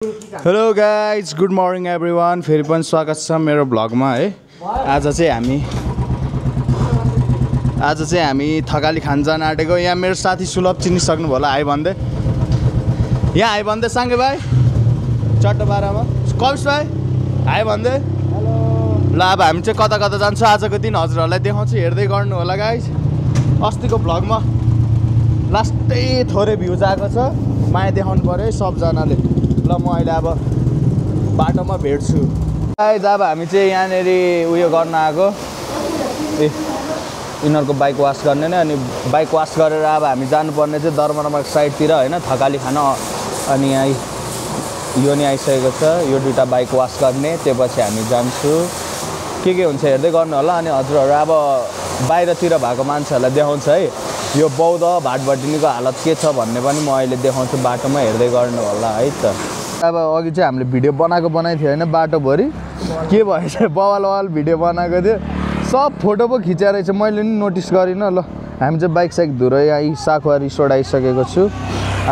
Hello guys, good morning everyone. फेरि पनि स्वागत छ मेरो भ्लगमा है। आज चाहिँ हामी थकाली खान जान आँटेको। यहाँ मेरो साथी सुलभ चिनिसक्नु भयो होला। आइ भन्दै यहाँ आइ भन्दै साङ्गे भाइ चट्टोपारामा कविश भाइ आइ भन्दै। ल अब हामी चाहिँ कता कता जान्छौँ आजको दिन हजुरहरूलाई देखाउँछु, हेर्दै गर्नु होला गाइज। अस्तिको भ्लगमा लास्टै थोरै भ्युज आएको छ, माया देखाउनु पऱ्यो है सबजनाले। ल म अहिले अब बाटोमा भेट्छु गाइज। अब हामी चाहिँ यहाँनिर उयो गर्न आएको, यिनीहरूको बाइक वास गर्ने नै। अनि बाइक वास गरेर अब हामी जानुपर्ने चाहिँ दरबारमा साइडतिर होइन, थकाली खान। अनि यहाँ यो नि आइसकेको छ, यो दुइटा बाइक वास गर्ने। त्यसपछि हामी जान्छु, के हुन्छ हेर्दै गर्नु होला। अनि हजुरहरू अब बाहिरतिर भएको मान्छेहरूलाई देखाउँछ है, यो बौद्ध भाटभटिनीको हालत के छ भन्ने पनि म अहिले देखाउँछु, बाटोमा हेर्दै गर्नु होला है त। अब अघि चाहिँ हामीले भिडियो बनाएको थियो होइन, बाटोभरि के भएछ बवाल भिडियो बनाएको थियो, सब फोटो पो खिचेर रहेछ। मैले नि नोटिस गरिनँ। ल हामी चाहिँ बाइक साइक धुरै यहीँ साखुवा रिसोर्ट आइसकेको छु।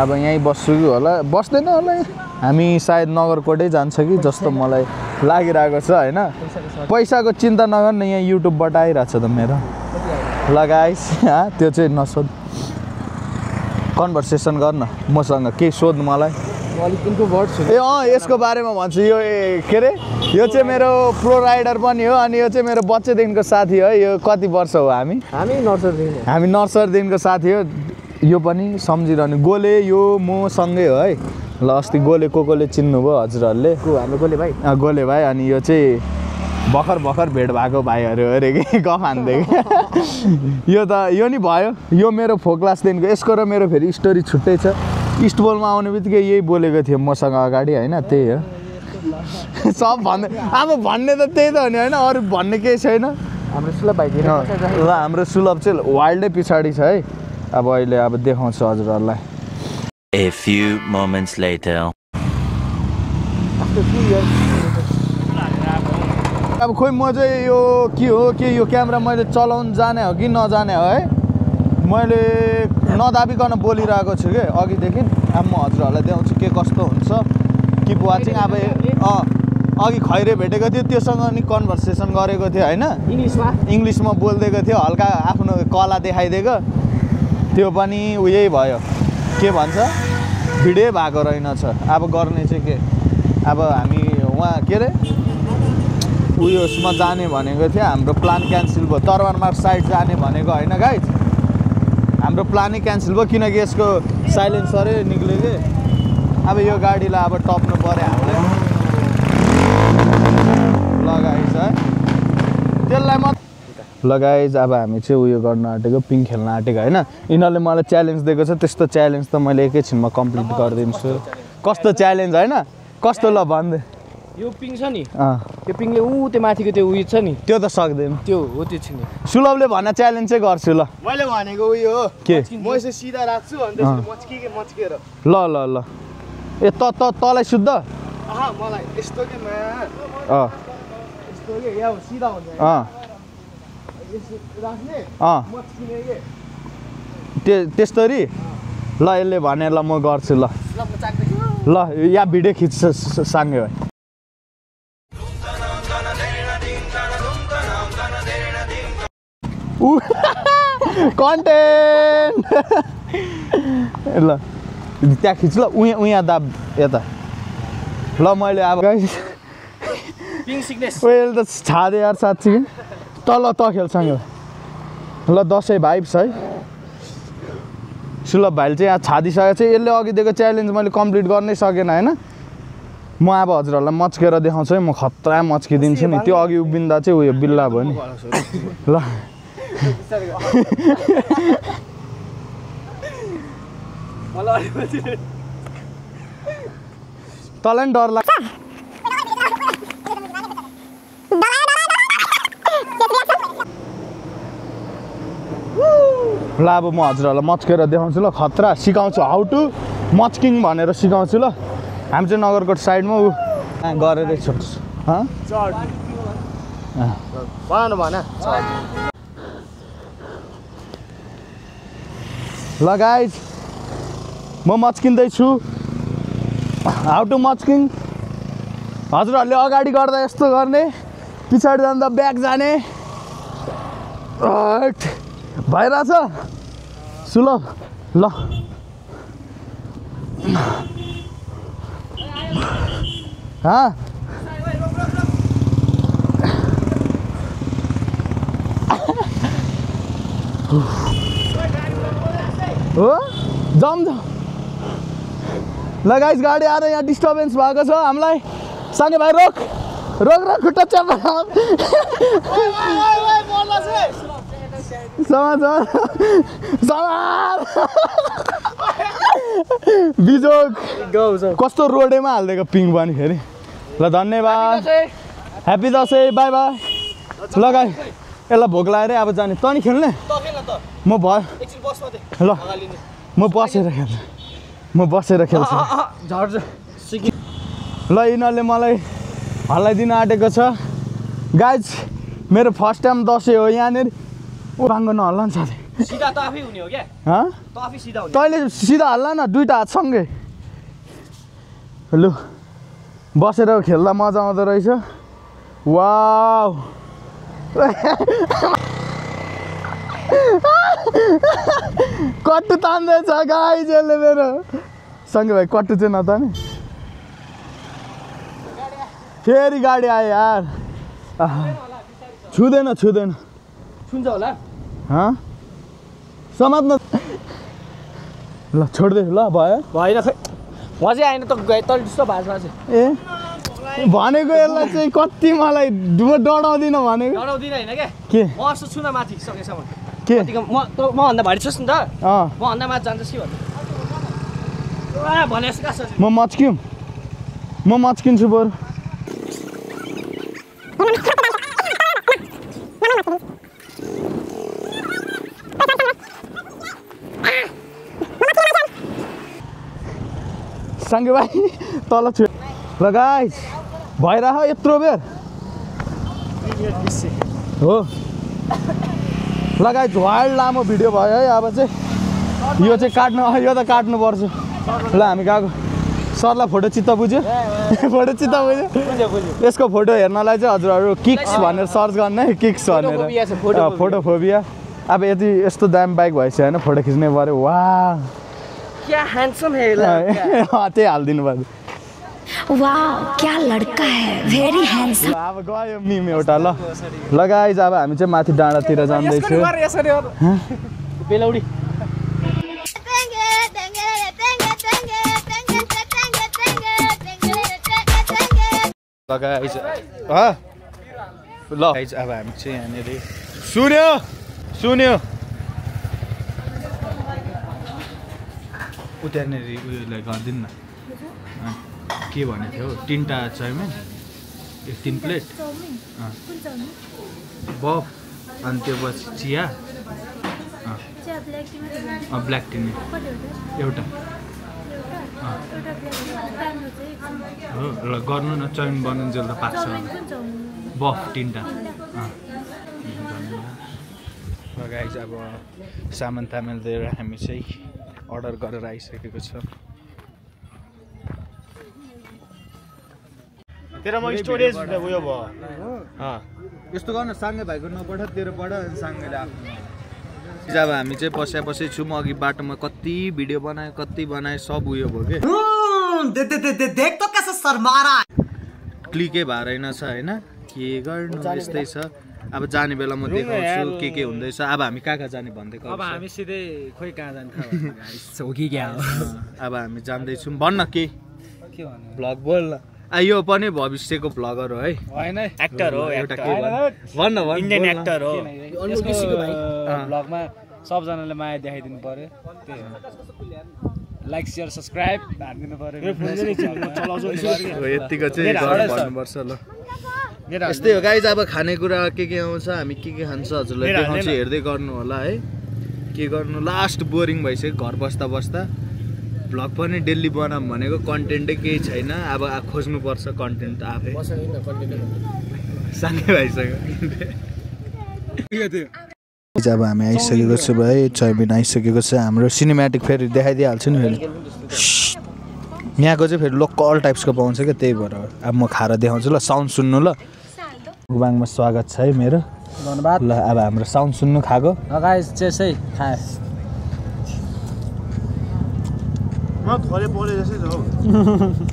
अब यहीँ बस्छु कि होला, बस्दैन होला। हामी सायद नगरकोटै जान्छ कि जस्तो मलाई लागिरहेको छ होइन। पैसाको चिन्ता नगर्नु, यहाँ युट्युबबाट आइरहेको छ त मेरो। ल गाइस त्यो चाहिँ नसोध, कन्भर्सेसन गर्न मसँग, केही सोध्नु मलाई। यसको बारेमा भन्छु। यो के अरे, यो चाहिँ मेरो प्रो राइडर पनि हो। अनि यो चाहिँ मेरो बच्चादेखिको साथी हो। यो कति वर्ष हो हामी नर्सरीदेखिको साथी हो। यो पनि सम्झिरहनु, गोले यो म सँगै हो है। ल अस्ति गोले कोले चिन्नुभयो हजुरहरूले, हाम्रो गोले भाइ। अनि यो चाहिँ भर्खर भेट भएको भाइहरू अरे कि गफ हान्दै। यो नि भयो, यो मेरो 4 क्लासदेखिको। यसको र मेरो फेरि स्टोरी छुट्टै छ। इस्टबलमा आउने बित्तिकै यही बोलेको थियो मसँग अगाडि होइन, त्यही हो सब भन्ने। अब भन्ने त त्यही त हो नि होइन, अरू भन्ने केही छैन। हाम्रो सुलभ भाइ ल हाम्रो सुलभ चाहिँ वाइल्डै पछाडि छ है। अब अहिले अब देखाउँछु हजुरहरूलाई। A few moments later. अब खोइ म चाहिँ यो के हो कि यो क्यामेरा मैले चलाउन जाने हो कि नजाने हो है, मैले नदाबिकन बोलिरहेको छु कि अघिदेखि। अब म हजुरहरूलाई देखाउँछु के कस्तो हुन्छ। Keep watching. अब अघि खैरे भेटेको थियो, त्योसँग नि कन्भर्सेसन गरेको थियो होइन, इङ्ग्लिसमा बोलिदिएको थियो, हल्का आफ्नो कला देखाइदिएको त्यो पनि उयै भयो। के भन्छ, भिडियो भएको रहेनछ। अब गर्ने चाहिँ के, अब हामी उहाँ के अरे उयोसमा जाने भनेको थियो, हाम्रो प्लान क्यान्सल भयो। दरबारमा साइड जाने भनेको होइन गाइज, हाम्रो प्लानै क्यान्सल भयो किनकि यसको साइलेन्सरै निक्ल्यो कि। अब यो गाडीलाई अब टप्नु पऱ्यो हामीले। ल गाइज है, त्यसलाई म ल गाइज अब हामी चाहिँ उयो गर्न आँटेको, पिङ खेल्न आँटेको होइन। यिनीहरूले मलाई च्यालेन्ज दिएको छ, त्यस्तो च्यालेन्ज त मैले एकैछिनमा कम्प्लिट गरिदिन्छु। कस्तो च्यालेन्ज होइन, कस्तो ल भन्दै। यो पिङ छ नि, त्यो पिङले त्यो माथिको त्यो उयो छ नि, त्यो त सक्दैन। त्यो हो, त्यो छ नि। सुलभले भन्न च्यालेन्ज चाहिँ गर्छु। ल मैले भनेको उयो हो के, म यसो सिधा राख्छु अनि त्यसपछि मच्केर। ल ए तलाई शुद्ध मलाई यस्तो के यस्तो के या सिधा हुन्छ राख्ने मच्किने के त्यस्तरी। ल यसले भने, ल म गर्छु। ल यहाँ भिडियो खिच्छ साङ्गे भाइ। कन्टेन्ट ल त्यहाँ खिच। ल उहाँ दाब यता। ल मैले अब अहिले त छादे यार साँच्ची कि। तल खेल्सँग ल दसैँ भाइब्स है। सुलभ भाइले चाहिँ यहाँ छादिसकेको छ। यसले अघि दिएको च्यालेन्ज मैले कम्प्लिट गर्नै सकेन होइन। म अब हजुरहरूलाई मच्केर देखाउँछु है, म खतरा मच्किदिन्छु नि। त्यो अघि उभिँदा चाहिँ उयो बिल्ला भयो नि। ल तँलाई नि डर लाग्छ। ल अब म हजुरहरूलाई मच्केर देखाउँछु। ल खतरा सिकाउँछु, हाउ टु मच्किङ भनेर सिकाउँछु। ल हामी चाहिँ नगरकोट साइडमा गरेरै छोड्छु। ल गाइज म मच्किँदैछु। हाउ टु मच्किङ हजुरहरूले अगाडि गर्दा यस्तो गर्ने पछाडि जाँदा ब्याक जाने भइरहेछ सुलभ ल हो जाम ल गाइस गाडी आएर यहाँ डिस्टर्बेन्स भएको छ हामीलाई साङ्गे भाइ रोक रोक रोक खुट्टा च्याप समाचार बिजोक कस्तो रोडेमा हालिदिएको पिङ पनि फेरि ल धन्यवाद ह्याप्पी दसैँ बाई बाई ल गाई यसलाई भोक लगाएर अब जाने त नि खेल्ने म भयो ल म बसेर खेल्छु ल यिनीहरूले मलाई हल्लाइदिन आँटेको छ गाइज मेरो फर्स्ट टाइम दसैँ हो यहाँनिर बाङ्गो नहल्ला नि साथी सिधा त आफै हुने हो क्या त आफै सिधा हुने तैँले सिधा हल्ला न दुईटा हातसँगै लु बसेर खेल्दा मजा आउँदो रहेछ वाउ कट्टु तान्दैछ गाइज यसले मेरो सँगै भाइ कट्टु चाहिँ नताने फेरि गाडी आयो यार छुँदैन छुन्छ होला समात्न ल छोड्दै ल भयो भएन खै म चाहिँ आएन त गए त डिस्टर्ब भएको छ ए भनेको यसलाई चाहिँ कति मलाई डराउँदिनँ भनेको डराउँदिन होइन क्या के म अस्तो छु न माथि सकेसम्म के मभन्दा भारी छस् नि त मभन्दा माथि जान्छस् कि भने म मच्किन्छु बरु साङ्गे भाइ तल छु ल गाइस भइरह यत्रो बेर हो ल गाइस वाइल्ड लामो भिडियो भयो है अब चाहिँ यो चाहिँ काट्नुपर्छ ल हामी गएको सरलाई फोटो चित्त बुझ्यो फोटो चित्त बुझ्यो यसको फोटो हेर्नलाई चाहिँ हजुरहरू किक्स भनेर सर्च गर्ने है किक्स भनेर फोटोफोबिया अब यति यस्तो दामी बाइक भएछ होइन फोटो खिच्नै पऱ्यो वाह क्या ह्यान्डसम है त्यही हालिदिनु पर्यो वाओ क्या लड़का है भेरी ह्यान्डसम अब गयो मिम एउटा ल गाइज अब हामी चाहिँ माथि डाँडातिर जाँदैछु बेलौडी ल गाइज अब हामी चाहिँ यहाँनिर सुन्यो उतानिर उयोलाई गरिदिनु न के भनेको थियो 3टा चाउमिन 3 प्लेट बफ अनि त्यो पछि चिया ब्ल्याक टी एउटा हो ल गर्नु न चाउमिन बनाउन्जेल त पाक्छ बफ 3टा गाइज अब सामान तामेल दिएर हामी चाहिँ अर्डर गरेर आइसकेको छ तेरो म स्टोरेज उयो भयो यस्तो गर्न साङ्गे भाइको नपठ तेरो पढ साङ्गेले आफ्नो अब हामी चाहिँ पछि छु म अघि बाटोमा कति भिडियो बनाएँ कति बनाएँ सब उयो भयो के क्लिकै भएर रहेनछ होइन के गर्नु यस्तै छ अब जाने बेला म देखाउँछु के हुँदैछ अब हामी कहाँ जाने भन्दै अब हामी सिधै खोइ कहाँ जाने अब हामी जान्दैछौँ भन्न के भ्लग बोल्न यो पनि भविष्यको भ्लगर हो है होइन एक्टर हो एउटा के भन्न इन्डियन एक्टर हो भ्लगमा सबजनाले माया देखाइदिनु पर्यो त्यही हो लाइक सेयर सब्सक्राइब हानिदिनु पर्यो यतिको चाहिँ भन्नुपर्छ ल यस्तै हो गाइज अब खानेकुरा के आउँछ हामी के खान्छ हजुरलाई देखाउँछु हेर्दै गर्नु होला है के गर्नु लास्ट बोरिङ भइसक्यो घर बस्दा भ्लग पनि डेली बनाऊँ भनेको कन्टेन्टै केही छैन अब खोज्नुपर्छ कन्टेन्ट आफै साङ्गे भाइसँग अब हामी आइसकेको छु भाइ चाउमिन आइसकेको छ हाम्रो सिनेमेटिक फेरि देखाइदिइहाल्छु नि फेरि यहाँको चाहिँ फेरि लोकल टाइप्सको पाउँछ क्या त्यही भएर अब म खाएर देखाउँछु ल साउन्ड सुन्नु ल मुकबाङमा स्वागत छ है मेरो धन्यवाद ल अब हाम्रो साउन्ड सुन्नु खाएको गाइस चाहिँ खाए म थोरै बोले जस्तै छ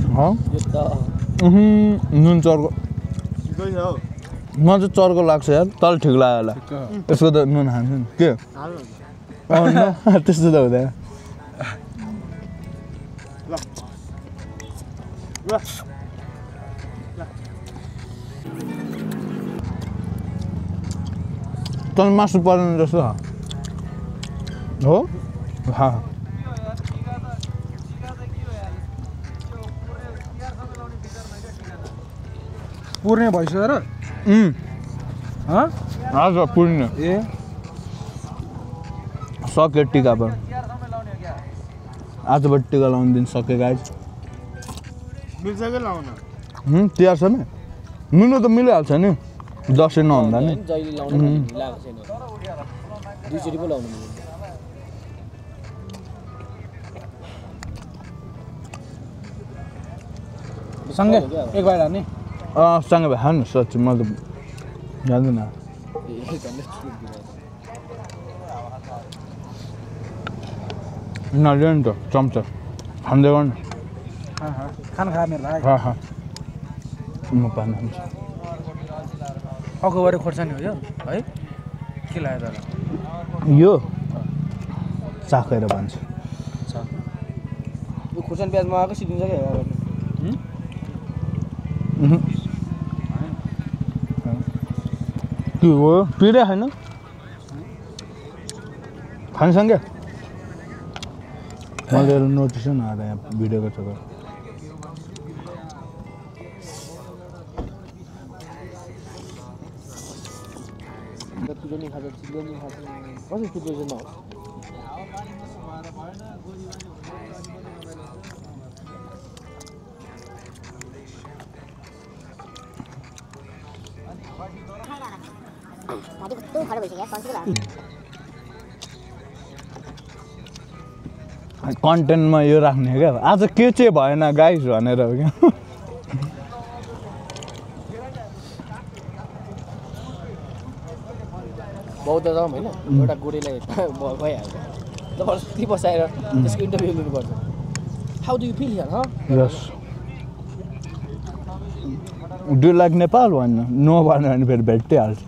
हौ यो त नुन चर्को गइ हो म चाहिँ चर्को लाग्छ यार तल ठिक लाग्यो होला त्यसको त नुन हाल्छु नि के त्यस्तो त हुँदैन तल मासु पर्ने जस्तो हो पुर्ने भइसक्यो र हजुर पुर्ने ए सक्यो टिका पनि आजबाट टिका लाउनु दिन सक्यो गाइज मिल्छ कि लाउन तिहार समय नुन त मिलिहाल्छ नि दसैँ नहुँदा नि जहिले लाउनु मिलाएको छैन दुईचोटि पो लाउनु मिल्छ सँगै एक बार हान्ने सँगै भए खानु सच्ची म त जान्दैन नलियो नि त चम्चा खाँदै गर्नु खाना खा मेरो भाइ म पानी खान्छु अगोबारे खोर्सानी हो यो है के लाग्यो तर यो चाखेर भन्छ यो खोर्सानी प्याज मगाएको सिकिन्छ क्या के हो पिरे छैन खानसँगै मैले नोटिस न आएर यहाँ भिडियोको चक्कर चिल्लो खान्छ कसरी प्रिपरेसन नहोस् कन्टेन्टमा यो राख्ने क्या आज के चाहिँ भएन गाइस भनेर हो क्या बौद्ध जाउँ होइन एउटा गोडेलाई भइहाल्छ जबरजस्ती बसाएर त्यसको इन्टरभ्यू लिनुपर्छ how do you feel here yes do like Nepal भन्नु नो भन्यो भने फेरि भेटिहाल्छ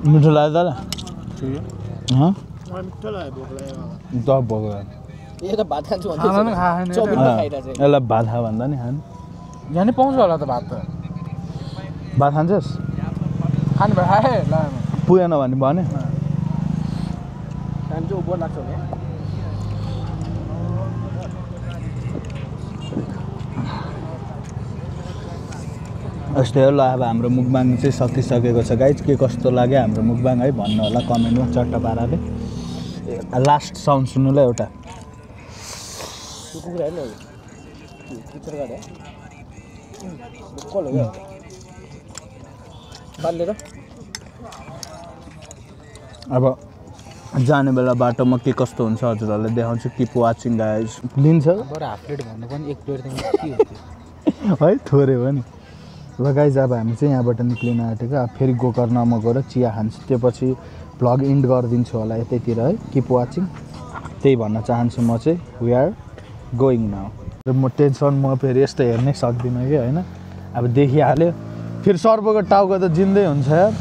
मिठो लाग्यो दादा मिठो लाग्यो भोक लाग्यो त भोक लाग्यो यो त भात खान्छु भन्दै चौबिनमा खाइरहेको छ यसलाई भात खा भन्दा नि खानु यहाँ नि पाउँछ होला त भात त भात खान्छस् खानु भयो खाएँ ल पुगेन भने भने खानु चाहिँ बोर लाग्छ भने यस्तै हो ल अब हाम्रो मुकबाङ चाहिँ सकिसकेको छ गाइज के कस्तो लाग्यो हाम्रो मुकबाङ है भन्नु होला कमेन्टमा चट्ट पाराले लास्ट साउन्ड सुन्नु ल एउटा कुकुर हेर्नु किचर गरे कल हो क्या बालेर अब जाने बेला बाटोमा के कस्तो हुन्छ हजुरहरूलाई देखाउँछु किप वाचिङ गाइज लिन्छ बरु हाफ प्लेट भन्नु पनि एक प्लेट त के हुन्छ है थोरै हो नि ल गाइज अब हामी चाहिँ यहाँबाट निक्लिन आँटेको अब फेरि गोकर्णमा गएर चिया खान्छु त्यो पछि भ्लग इन्ड गरिदिन्छु होला यतैतिर है किप वाचिङ त्यही भन्न चाहन्छु म चाहिँ वी आर गोइङ नाउ र म टेन्सन म फेरि यस्तो हेर्नै सक्दिनँ कि होइन अब देखिहाल्यो फेरि सर्पको टाउको त जिन्दै हुन्छ यार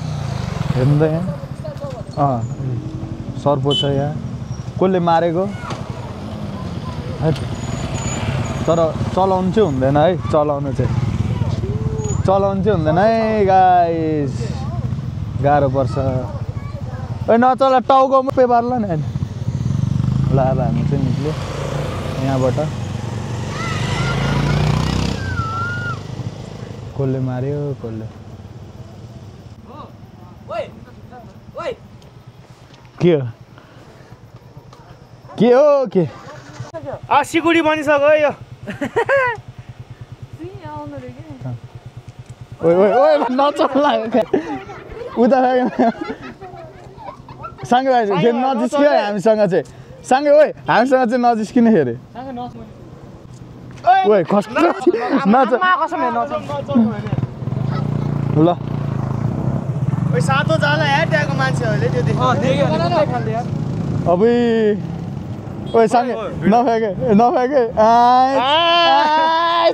हेर्दै सर्प छ यहाँ कसले मारेको तर चलाउनु चाहिँ हुँदैन है चलाउनु चाहिँ हुँदैन है गाइस गाह्रो पर्छ ए नचला टाउकोमा पेपार्ला नि होइन ल अब हामी चाहिँ निक्ल्यो यहाँबाट कसले मार्यो कसले के हो के सिकुडी बनिसक्यो यो ओइ ओइ ओइ नचल्ला उता सँगै फेरि नजिस्क्यो हामीसँग चाहिँ सँगै ओइ हामीसँग चाहिँ नजिस्किने हेरे ओइ कस्तो नच ल ओइ सातो जाला यार त्यहाँको मान्छेहरूले त्यो देख्यो अबै ओइ सँगै नफ्याके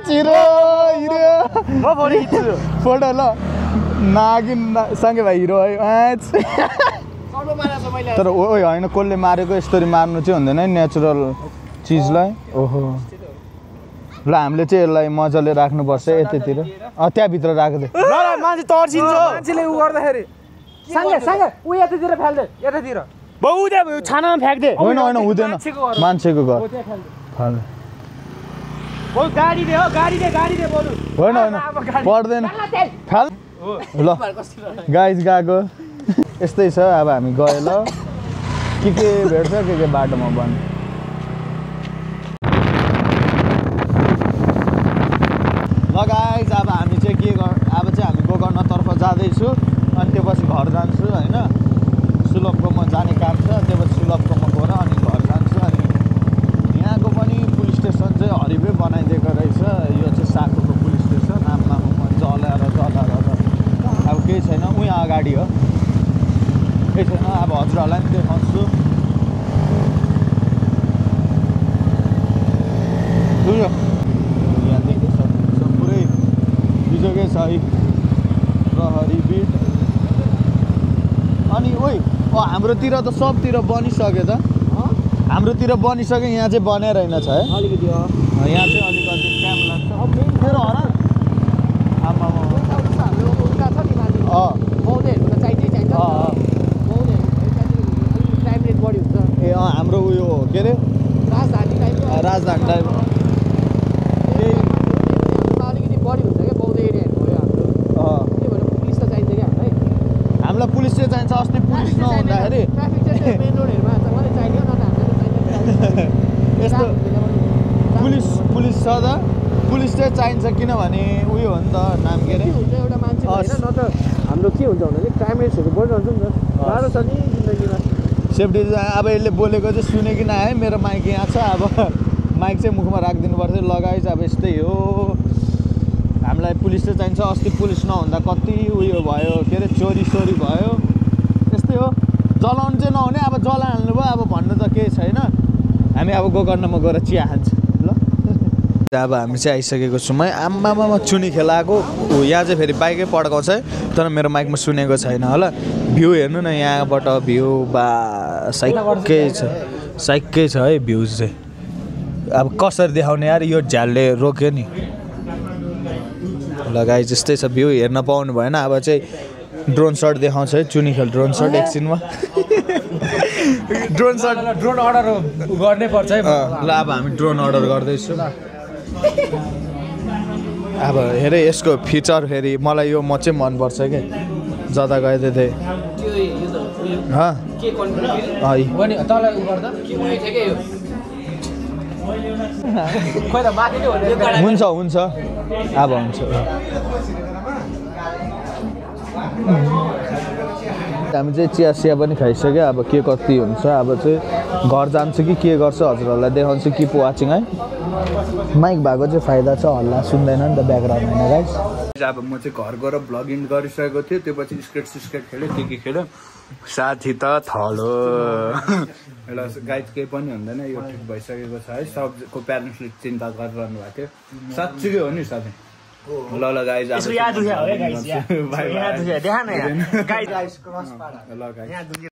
चिरो हिरो म फोटो खिच्छु फोटो ल नागिन सँगै भाइ हिरो है तर ओइ होइन कसले मारेको यस्तरी मार्नु चाहिँ हुँदैन है नेचुरल चिजलाई ओहो ल हामीले चाहिँ यसलाई मजाले राख्नुपर्छ यतातिर त्यहाँभित्र राख्दै मान्छे तर्सिन्छ मान्छेले उ गर्दाखेरि सँगै उ यतातिर फाल्दे यतातिर बहुदे छानामा फ्याक्दे होइन हुँदैन मान्छेको घर फाल्दै बहु गाडी दे बोलु होइन पर्दैन फाल ल गाइज गएको यस्तै छ अब हामी गयो ल के भेट्छ के बाटोमा बन्द ल गाइज अब हामी चाहिँ अब चाहिँ हामी गोकर्णतर्फ जाँदैछु अनि त्यो पछि घर जान्छु होइन सुलभकोमा जाने काम छ त्यो पछि सुलभकोमा गएर अनि घर जान्छु अनि यहाँको पनि पुलिस स्टेसन चाहिँ हरिबै बनाइदिएको रहेछ यो चाहिँ साकोको पुलिस स्टेसन आम्मा जलाएर अब केही छैन उहाँ अगाडि हो केही छैन अब हजुरहरूलाई पनि देखाउँछु यहाँदेखि सक्नुहुन्छ पुरै बिजोगै छ है प्रहरी बिट अनि ओइ हाम्रोतिर त सबतिर बनिसक्यो त हाम्रोतिर बनिसक्यो यहाँ चाहिँ बनेर छ है अलिकति यहाँ चाहिँ अलिकति टाइम लाग्छ अब मेन मेरो हरा आमा ए हाम्रो उयो के अरे राजधानी टाइप हामीलाई पुलिस चाहिँ चाहिन्छ अस्ति पुलिस नहुँदाखेरि यस्तो पुलिस छ त पुलिस चाहिँ चाहिन्छ किनभने उयो हो नि त नाम के अरे एउटा मान्छे होइन न त हाम्रो के हुन्छ भन्नाले क्राइम रेट्सहरू बढिरहन्छ नि त गाह्रो छ नि जिन्दगीमा सेफ्टी अब यसले बोलेको चाहिँ सुने कि नआए मेरो माइक यहाँ छ अब माइक चाहिँ मुखमा राखिदिनु पर्छ लगाइज अब यस्तै हो हामीलाई पुलिस चाहिँ चाहिन्छ अस्ति पुलिस नहुँदा कति उयो भयो के अरे चोरी भयो त्यस्तै हो जलाउनु चाहिँ नहुने अब जलाइहाल्नु भयो अब भन्नु त केही छैन हामी अब गोकर्णमा गएर चिया खान्छ ल अब हामी चाहिँ आइसकेको छौँ है आम्मामा चुनी खेलाएको यहाँ चाहिँ फेरि बाइकै पड्काउँछ है तर मेरो माइकमा सुनेको छैन होला भ्यू हेर्नु न यहाँबाट भ्यू बा साइकै छ है भ्यूज चाहिँ अब कसरी देखाउने यार यो झ्यालले रोक्यो नि लगाइ जस्तै छ भ्यू हेर्न पाउनु भएन अब चाहिँ ड्रोन सर्ट देखाउँछ है चुनी खेल ड्रोन सर्ट एकछिनमा ड्रोन अर्डर गर्नै पर्छ है ल अब हामी ड्रोन अर्डर गर्दैछौँ अब हेरे यसको फिचर फेरि मलाई यो म चाहिँ मनपर्छ क्या जता गए त्यतै हुन्छ अब हुन्छ हामी चाहिँ चिया पनि खाइसक्यो अब के कति हुन्छ अब चाहिँ घर जान्छु कि के गर्छु हजुरहरूलाई देखाउँछु किप वाचिङ है माइक भएको चाहिँ फाइदा छ हल्ला सुन्दैन नि त ब्याकग्राउन्ड होइन गाइस अब म चाहिँ घर गएर भ्लगिङ गरिसकेको थिएँ त्यो पछि स्केट खेल्यो के खेल्यो साथी त थलो एउटा गाइड केही पनि हुँदैन यो ठिक भइसकेको छ है सबको प्यारेन्ट्सले चिन्ता गरिरहनु भएको थियो साँच्चीकै हो नि साथी ल गाइज अब